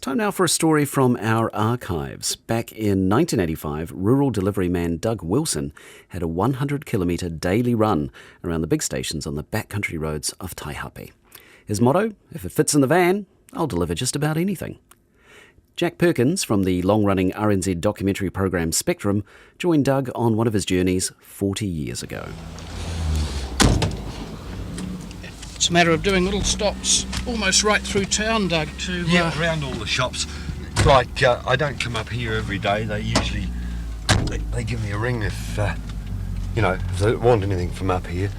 Time now for a story from our archives. Back in 1985, rural delivery man Doug Wilson had a 100-kilometre daily run around the big stations on the backcountry roads of Taihape. His motto, if it fits in the van, I'll deliver just about anything. Jack Perkins from the long-running RNZ documentary program Spectrum joined Doug on one of his journeys 40 years ago. It's a matter of doing little stops almost right through town, Doug, to... Yeah, around all the shops. Like, I don't come up here every day. They usually... They give me a ring if they want anything from up here.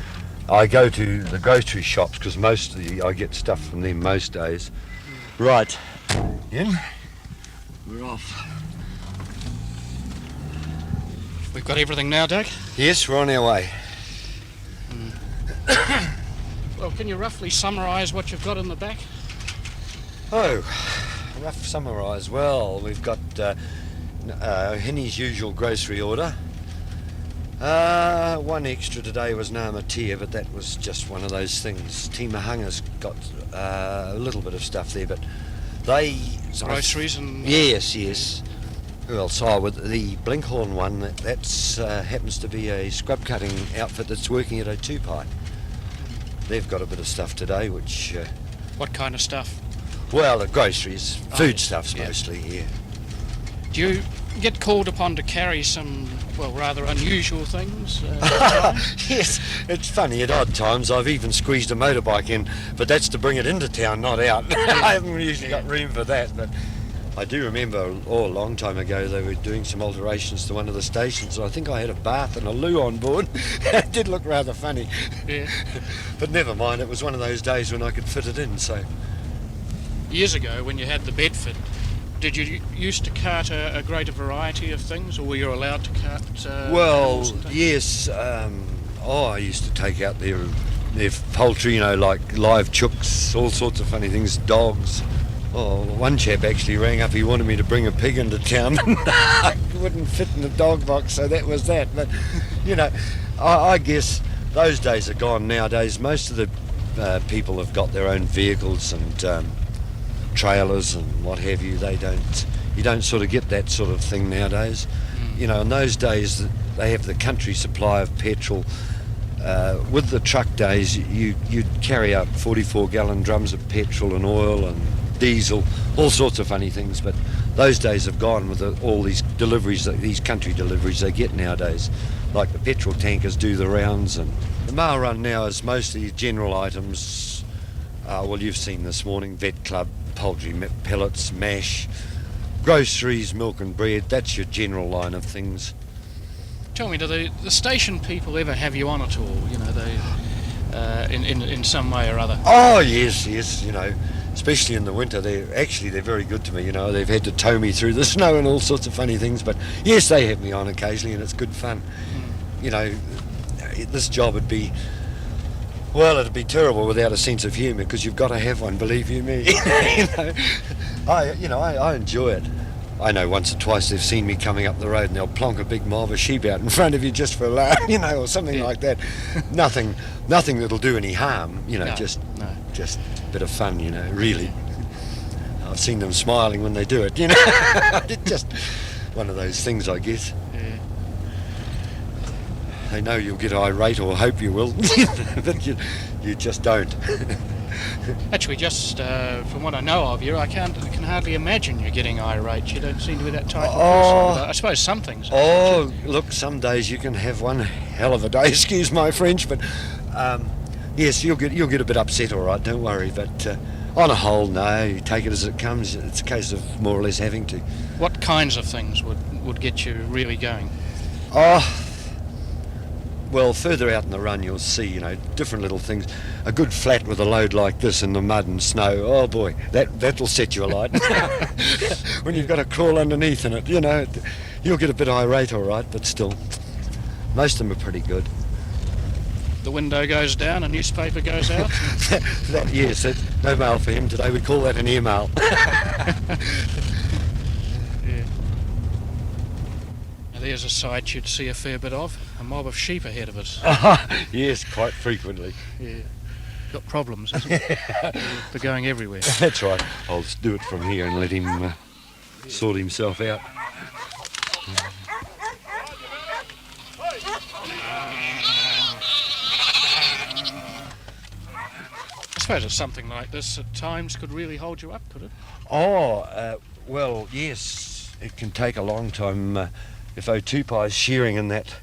I go to the grocery shops because I get stuff from them most days. Right. In. We're off. We've got everything now, Doug? Yes, we're on our way. Well, can you roughly summarise what you've got in the back? Oh, rough summarise. Well, we've got Henny's usual grocery order. One extra today was Namatea, but that was just one of those things. Timahanga's got a little bit of stuff there, but they... Groceries and... Yes. Who else? Oh, with the Blinkhorn one, that's happens to be a scrub cutting outfit that's working at Taihape. They've got a bit of stuff today, which... What kind of stuff? Well, the groceries, foodstuffs mostly, yeah. Do you get called upon to carry some, rather unusual things? Yes, it's funny, at odd times I've even squeezed a motorbike in, but that's to bring it into town, not out. I haven't usually got room for that, but I do remember a long time ago they were doing some alterations to one of the stations. I think I had a bath and a loo on board. It did look rather funny. Yeah. But never mind, it was one of those days when I could fit it in, so... Years ago, when you had the Bedford, did you used to cart a greater variety of things, or were you allowed to cart... Yes. I used to take out their poultry, like live chooks, all sorts of funny things, dogs. Oh, one chap actually rang up, he wanted me to bring a pig into town. I wouldn't fit in the dog box, so that was that. But, I guess those days are gone nowadays. Most of the people have got their own vehicles and trailers and what have you. You don't sort of get that sort of thing nowadays. In those days, they have the country supply of petrol. With the truck days, you'd carry up 44-gallon drums of petrol and oil and diesel, all sorts of funny things, but those days have gone with all these deliveries, these country deliveries they get nowadays. Like the petrol tankers do the rounds, and the mail run now is mostly general items. You've seen this morning, vet club, poultry pellets, mash, groceries, milk and bread. That's your general line of things. Tell me, do the station people ever have you on at all? In some way or other? Oh yes, especially in the winter. They're very good to me. They've had to tow me through the snow and all sorts of funny things, but yes, they have me on occasionally, and it's good fun. This job it'd be terrible without a sense of humour, because you've got to have one, believe you me. I enjoy it. I know once or twice they've seen me coming up the road and they'll plonk a big mob of sheep out in front of you just for a laugh, or something like that. Nothing that'll do any harm, just a bit of fun, really. I've seen them smiling when they do it, It's just one of those things, I guess. Yeah. They know you'll get irate, or hope you will, but you just don't. Actually, just from what I know of you, I can hardly imagine you getting irate. You don't seem to be that type of person. But I suppose some things. Look, some days you can have one hell of a day. Excuse my French, but yes, you'll get a bit upset, all right. Don't worry. But on a whole, no. You take it as it comes. It's a case of more or less having to. What kinds of things would get you really going? Well, further out in the run you'll see, different little things. A good flat with a load like this in the mud and snow, oh boy, that'll set you alight. When you've got to crawl underneath in it, you'll get a bit irate, all right, but still, most of them are pretty good. The window goes down, a newspaper goes out? Yes, no mail for him today, we call that an email. There's a sight you'd see a fair bit of, a mob of sheep ahead of us. Yes, quite frequently. Yeah. got problems, hasn't he? They're going everywhere. That's right. I'll just do it from here and let him sort himself out. I suppose it's something like this at times could really hold you up, could it? Oh, well, yes. It can take a long time. If Tupai's shearing in that,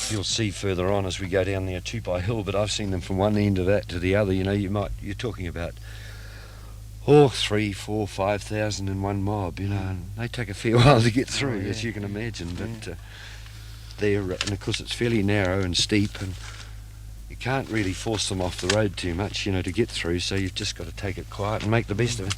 you'll see further on as we go down there Tupai Hill, but I've seen them from one end of that to the other. You know, you're talking about 3, 4, 5,000 in one mob, you know, and they take a fair while to get through, as you can imagine. But and of course it's fairly narrow and steep, and you can't really force them off the road too much, you know, to get through, so you've just got to take it quiet and make the best of it.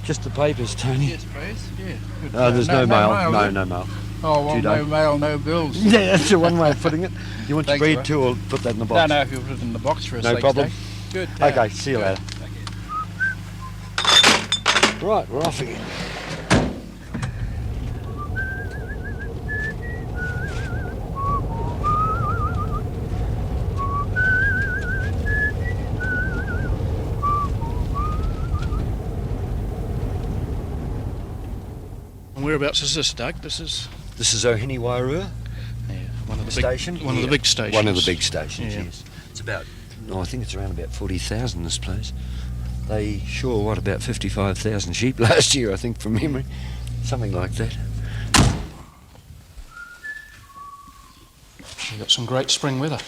Just the papers, Tony. Yes, please. Yeah. Good. No, there's no mail. then? No mail. Oh, well, no mail, no bills. Yeah, that's the one way of putting it. You want to Thanks, read mate. too, or put that in the box? No, if you put it in the box for us. No problem. Good. Okay, see you later. Okay. Right, we're off again. And whereabouts is this, Doug? This is Ohini Wairua one of the station. One of the big stations. One of the big stations, Yeah. yes. It's about, I think it's around about 40,000, this place. They about 55,000 sheep last year, I think, from memory. Something like that. You've got some great spring weather.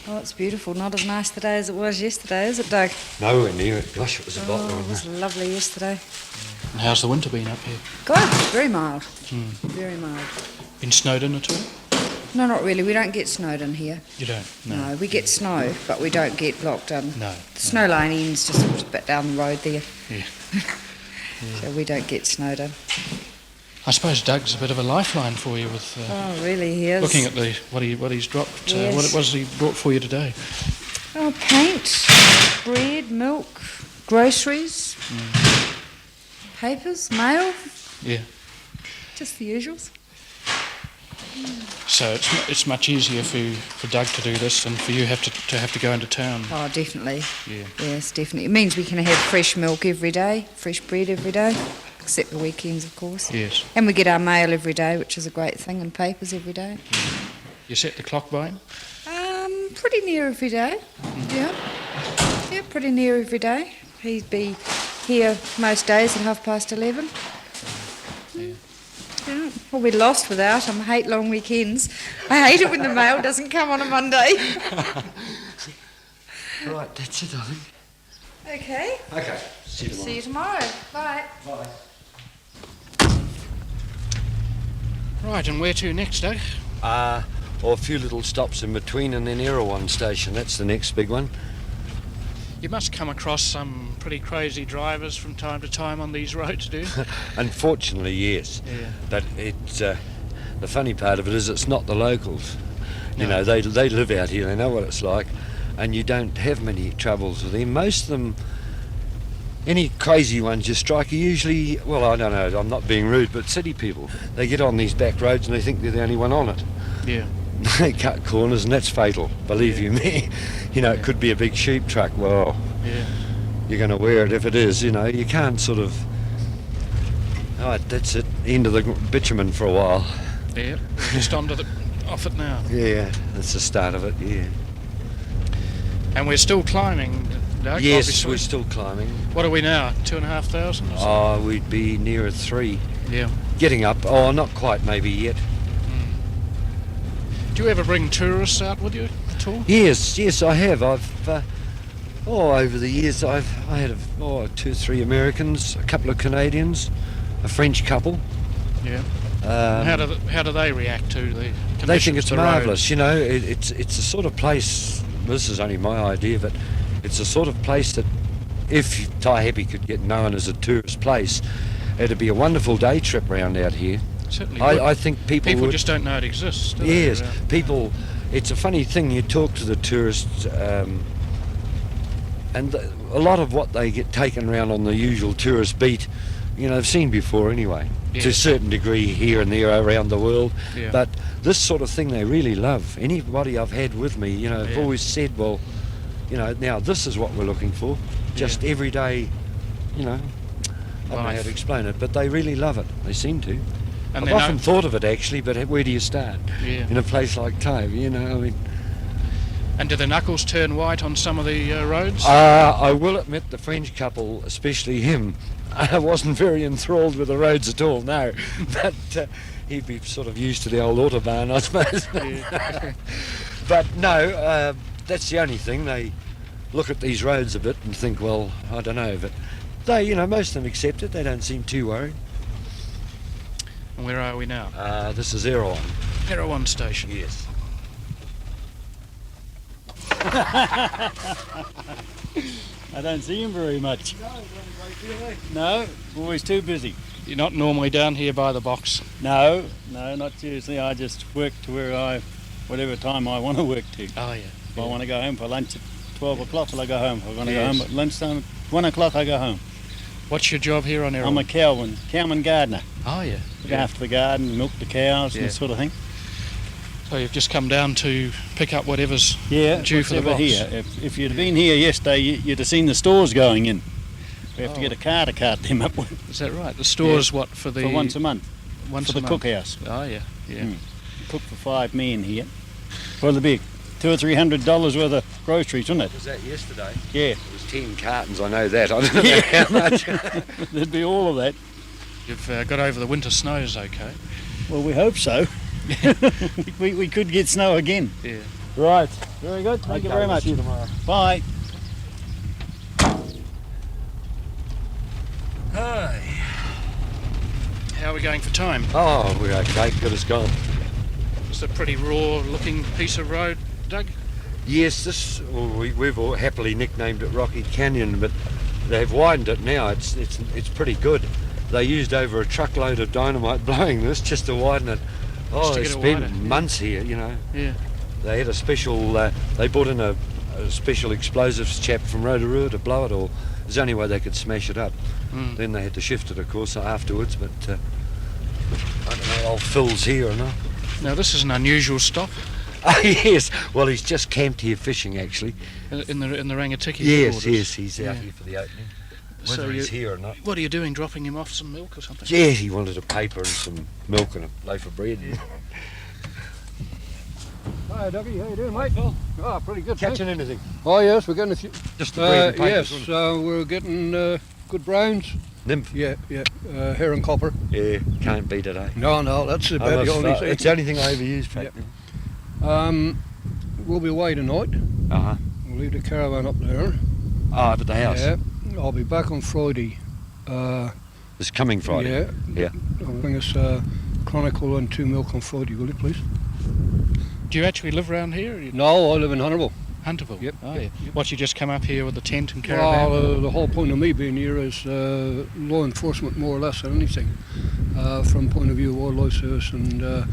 Oh, it's beautiful. Not as nice today as it was yesterday, is it, Doug? Nowhere near it. Gosh, it was a Oh, bottle, it was wasn't lovely yesterday. And how's the winter been up here? God, very mild. Very mild. Been snowed in at all? No, not really. We don't get snowed in here. You don't? No, we get snow, but we don't get blocked in. No. The snow line ends just a bit down the road there. Yeah. So we don't get snowed in. I suppose Doug's a bit of a lifeline for you with Oh, really, he is. looking at what he's dropped. Yes. What was he brought for you today? Oh, paint, bread, milk, groceries, papers, mail, Yeah. just the usuals. So it's much easier for Doug to do this than for you have to go into town. Oh, definitely. Yeah. Yes, definitely. It means we can have fresh milk every day, fresh bread every day, except the weekends, of course. Yes. And we get our mail every day, which is a great thing, and papers every day. You set the clock by him? Pretty near every day. Yeah. Yeah, pretty near every day. He'd be here most days at 11:30. Yeah. Well, we're lost without him. I hate long weekends. I hate it when the mail doesn't come on a Monday. Right, that's it, I think. Okay. Okay, see you tomorrow. See you tomorrow. Bye. Bye. Right, and where to next, Doug? Or a few little stops in between, and then Erewhon Station. That's the next big one. You must come across some pretty crazy drivers from time to time on these roads, do you? Unfortunately, yes. Yeah. But it's the funny part of it is it's not the locals. You No. know, they live out here. They know what it's like, and you don't have many troubles with them. Most of them, any crazy ones you strike are usually, well, I don't know. I'm not being rude, but city people. They get on these back roads and they think they're the only one on it. Yeah. They cut corners, and that's fatal. Believe you me. You know, it could be a big sheep truck. Well, Yeah. you're going to wear it if it is. You know, you can't sort of. Oh, that's it. End of the bitumen for a while. Yeah. Just off it now. Yeah, that's the start of it. Yeah. And we're still climbing, Doug. Yes, obviously. we're still climbing. What are we now? 2,500 or something? Oh, we'd be nearer 3. Yeah. Getting up. Oh, not quite maybe yet. Do you ever bring tourists out with you at all? Yes, I have. I've over the years I had 2 or 3 Americans, a couple of Canadians, a French couple. Yeah. How do they react to the conditions? They think it's of the road? marvellous. You know, it's the sort of place. This is only my idea, but it's the sort of place that if Taihape could get known as a tourist place, it'd be a wonderful day trip round out here. Certainly would. I think people would, just don't know it exists, do yes, they? people. It's a funny thing. You talk to the tourists, and a lot of what they get taken around on the usual tourist beat, you know, they've seen before anyway, to a Yes. certain degree here and there around the world. Yeah. But this sort of thing they really love. Anybody I've had with me, you know, have Yeah. always said, well, You know, now this is what we're looking for. Just everyday, you know, I don't know how to explain it, but they really love it. They seem to. And I've often thought of it actually, but where do you start? Yeah. In a place like Taihape, you know, I mean. And do the knuckles turn white on some of the roads? I will admit the French couple, especially him, I wasn't very enthralled with the roads at all, no. But he'd be sort of used to the old autobahn, I suppose. Yeah. But no, that's the only thing. They look at these roads a bit and think, well, I don't know, but they, you know, most of them accept it. They don't seem too worried. And where are we now? This is Erewhon. Erewhon Station. Yes. I don't see him very much. No, always too busy. You're not normally down here by the box? No, not seriously. I just work to whatever time I want to work to. Oh, yeah. If I want to go home for lunch at 12 o'clock, well, I go home. If I want to go Yes. home at lunchtime at 1 o'clock, I go home. What's your job here on Erewhon? I'm a cowman gardener. Oh, yeah. Look after the garden, milk the cows and Yeah. that sort of thing. So you've just come down to pick up whatever's Yeah, due for the whatever box. here. If you'd have been here yesterday, you'd have seen the stores going in. We have to Oh. get a car to cart them up Is that right? The store's what for the... for once a month once for a the month? cookhouse. Oh, yeah. Yeah. Mm. Cook for 5 men here. For the big $200 or $300 worth of groceries, wasn't it? Was that yesterday? Yeah, It was 10 cartons, I know that. I don't know how much. there'd be all of that. You've got over the winter snows okay? Well, we hope so. we could get snow again. Yeah. Right. Very good. Thank you very much. See you tomorrow. Bye. Hi. How are we going for time? Oh, we're okay. Good as gone. It's a pretty raw looking piece of road, Doug. Yes, we've all happily nicknamed it Rocky Canyon, but they've widened it now. It's pretty good. They used over a truckload of dynamite blowing this just to widen it. Just to They get it spent wider, yeah. months here, you know. Yeah. They had a special, they brought in a special explosives chap from Rotorua to blow it all. It was the only way they could smash it up. Mm. Then they had to shift it, of course, afterwards, but I don't know, old Phil's here or not. Now this is an unusual stop Oh, yes. Well, he's just camped here fishing, actually. in the Rangatiki Yes, waters. yes, he's out Yeah. here for the opening. So Whether he's you- here or not. What are you doing? Dropping him off some milk or something? Yeah, he wanted a paper and some milk and a loaf of bread. Hi, Dougie. How you doing, mate? Oh, pretty good. Catching anything? Oh, yes, we're getting a few. Just the bread and paper. Yes, we're getting good browns. Nymph. Yeah, hair and copper. Yeah, can't beat it, eh? No, that's about the only thing. It's the only thing I ever use, Pat. We'll be away tonight. Uh-huh. We'll leave the caravan up there. Oh, up at the house. Yeah, I'll be back on Friday. This coming Friday. Yeah. Yeah. I'll bring us Chronicle and 2 milk on Friday, will you, please? Do you actually live around here? Or you... No, I live in Hunterville. Hunterville? Yep, Oh, yep, yeah. What, you just come up here with the tent and caravan? Well, the whole point of me being here is law enforcement, more or less, than anything. From point of view of wildlife service and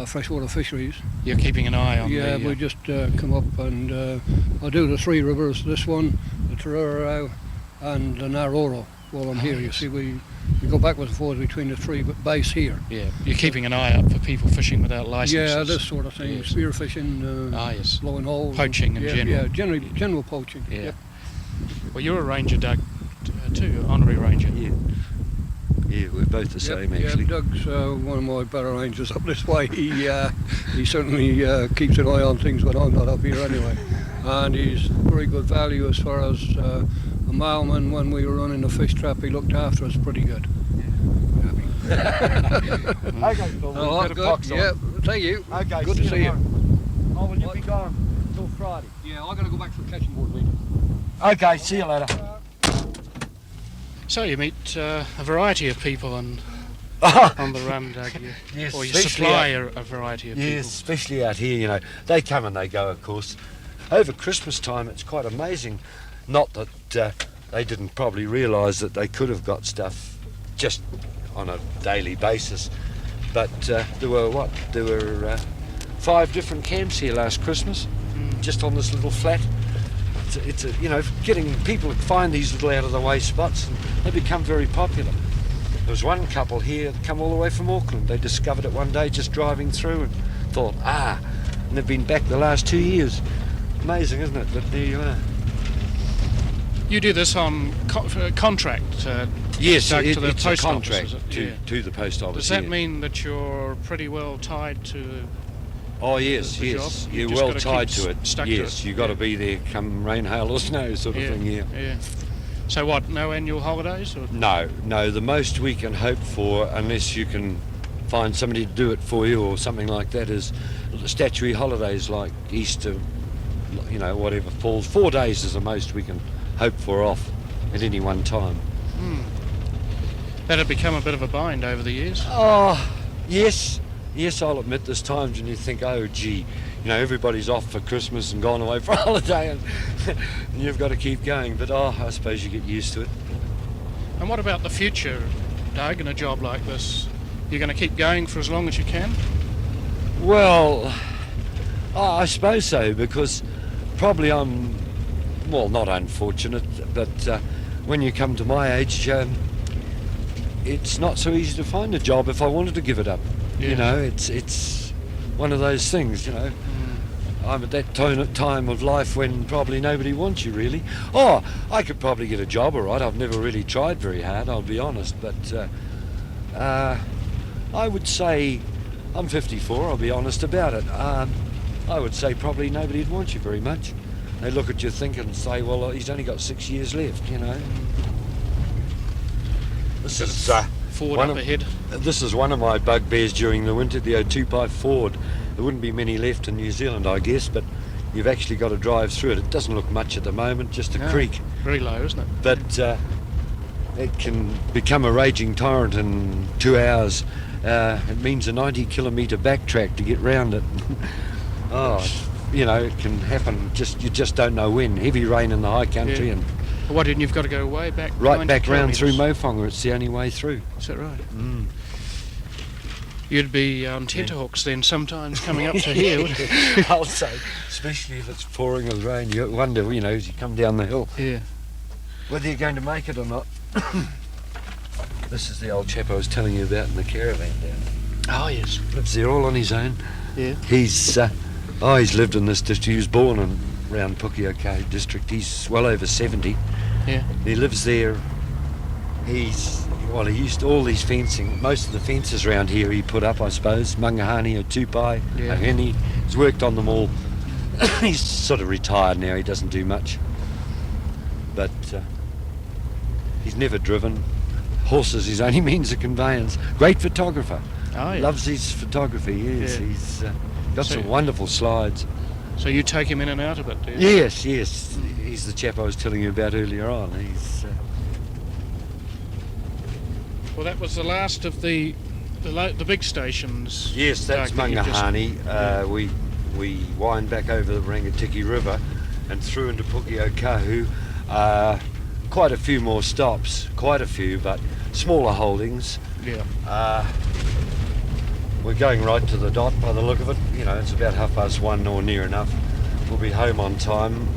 freshwater fisheries. You're keeping an eye on Yeah, the... we just come up and I do the 3 rivers, this one, the Tararau and the Narora while I'm here. You see, we go backwards and forwards between the 3, but base here. Yeah, you're keeping an eye out for people fishing without licenses. Yeah, this sort of thing, Yes. spear fishing, yes. blowing holes. Poaching in yeah, general. Yeah, general poaching. Yeah. Yep. Well, you're a ranger, Doug, too, honorary ranger. Yeah. Yeah, we're both the same, Yep, actually. Doug's one of my better rangers up this way. He certainly keeps an eye on things when I'm not up here anyway. And he's very good value as far as a mailman. When we were running the fish trap, he looked after us pretty good. Okay, Phil, Oh, we've got a good. box on. Yeah, thank you. Okay, Good to see you. Oh, will you be gone until Friday? Yeah, I got to go back to the catching board meeting. Okay, see you later. So you meet a variety of people on the run, Doug. Yes, Or you especially supply a variety of Yes, people. especially out here, you know. They come and they go, of course. Over Christmas time, it's quite amazing. Not that they didn't probably realise that they could have got stuff just on a daily basis. But there were 5 different camps here last Christmas, just on this little flat. It's you know, getting people to find these little out-of-the-way spots, and they become very popular. There was one couple here that come all the way from Auckland. They discovered it one day just driving through and thought, and they've been back the last 2 years. Amazing, isn't it? But there you are. You do this on contract? Yes, Doug, to the it's post a office, contract is it? to, Yeah. to the post office. Does that yeah. mean that you're pretty well tied to? Oh yes, the yes. job? You're You've just well gotta tied keep to it. stuck to Yes, it. you've got to Yeah. be there come rain, hail or snow sort of thing, yeah. Yeah. So what? No annual holidays? Or? No, the most we can hope for, unless you can find somebody to do it for you or something like that, is statutory holidays like Easter, whatever falls. 4 days is the most we can hope for off at any one time. That had become a bit of a bind over the years. Oh, yes, I'll admit there's times when you think, oh gee, everybody's off for Christmas and gone away for a holiday and you've got to keep going, but I suppose you get used to it. And what about the future, Doug, in a job like this? You're going to keep going for as long as you can? Well, I suppose so, because probably I'm, not unfortunate, but when you come to my age, it's not so easy to find a job if I wanted to give it up. Yeah. It's one of those things, I'm at that time of life when probably nobody wants you, really. Oh, I could probably get a job, all right. I've never really tried very hard, I'll be honest, but I would say, I'm 54, I'll be honest about it. I would say probably nobody'd want you very much. They look at you think and say, well, he's only got 6 years left, This is Forward up ahead. This is one of my bugbears during the winter, the O2 Ford. There wouldn't be many left in New Zealand, I guess, but you've actually got to drive through it. It doesn't look much at the moment, just a creek. Very low, isn't it? But it can become a raging torrent in 2 hours. It means a 90-kilometre backtrack to get round it. It can happen. You just don't know when. Heavy rain in the high country and What, and you've got to go way back? right 90 back round through kilometres? Mofonga. It's the only way through. Is that right? You'd be on tenterhooks then sometimes coming up to here, wouldn't you? I'll say, especially if it's pouring with rain. You wonder, as you come down the hill, Yeah. whether you're going to make it or not. This is the old chap I was telling you about in the caravan down there. Oh, yes. Lives there all on his own. Yeah. He's lived in this district. He was born in around Pukeoka district. He's well over 70. Yeah. He lives there. He used all these fencing. Most of the fences around here he put up, I suppose. Mangahani or Tupai, Yeah. Ahini. He's worked on them all. He's sort of retired now. He doesn't do much. But he's never driven. Horses his only means of conveyance. Great photographer. Oh, yeah. Loves his photography, yes. Yeah. He's got So- some wonderful slides. So you take him in and out a bit, do you? Yes. He's the chap I was telling you about earlier on. He's Well, that was the last of the big stations. yes, that's Doug, that you've just- Mangahani. We wind back over the Rangatiki River and through into Pukeokahu. Quite a few more stops, but smaller holdings. Yeah. We're going right to the dot by the look of it. It's about 1:30 or near enough. We'll be home on time.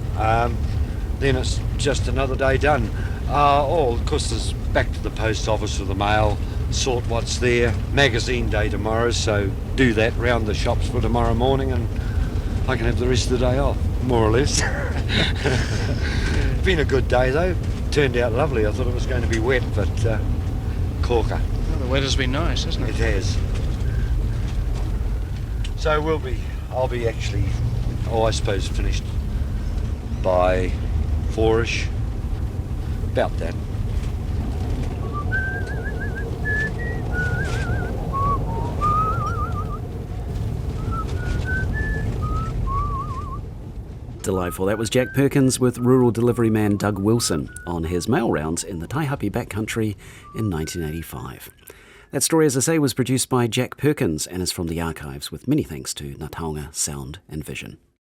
Then it's just another day done. Of course, there's back to the post office with the mail, sort what's there. Magazine day tomorrow, so do that, round the shops for tomorrow morning, and I can have the rest of the day off, more or less. Been a good day though. Turned out lovely. I thought it was going to be wet, but corker. Well, the weather's been nice, hasn't It it? has. So I'll be actually, I suppose, finished by 4ish. About that. Delightful. That was Jack Perkins with rural delivery man Doug Wilson on his mail rounds in the Taihape backcountry in 1985. That story, as I say, was produced by Jack Perkins and is from the archives, with many thanks to Ngā Taonga Sound and Vision.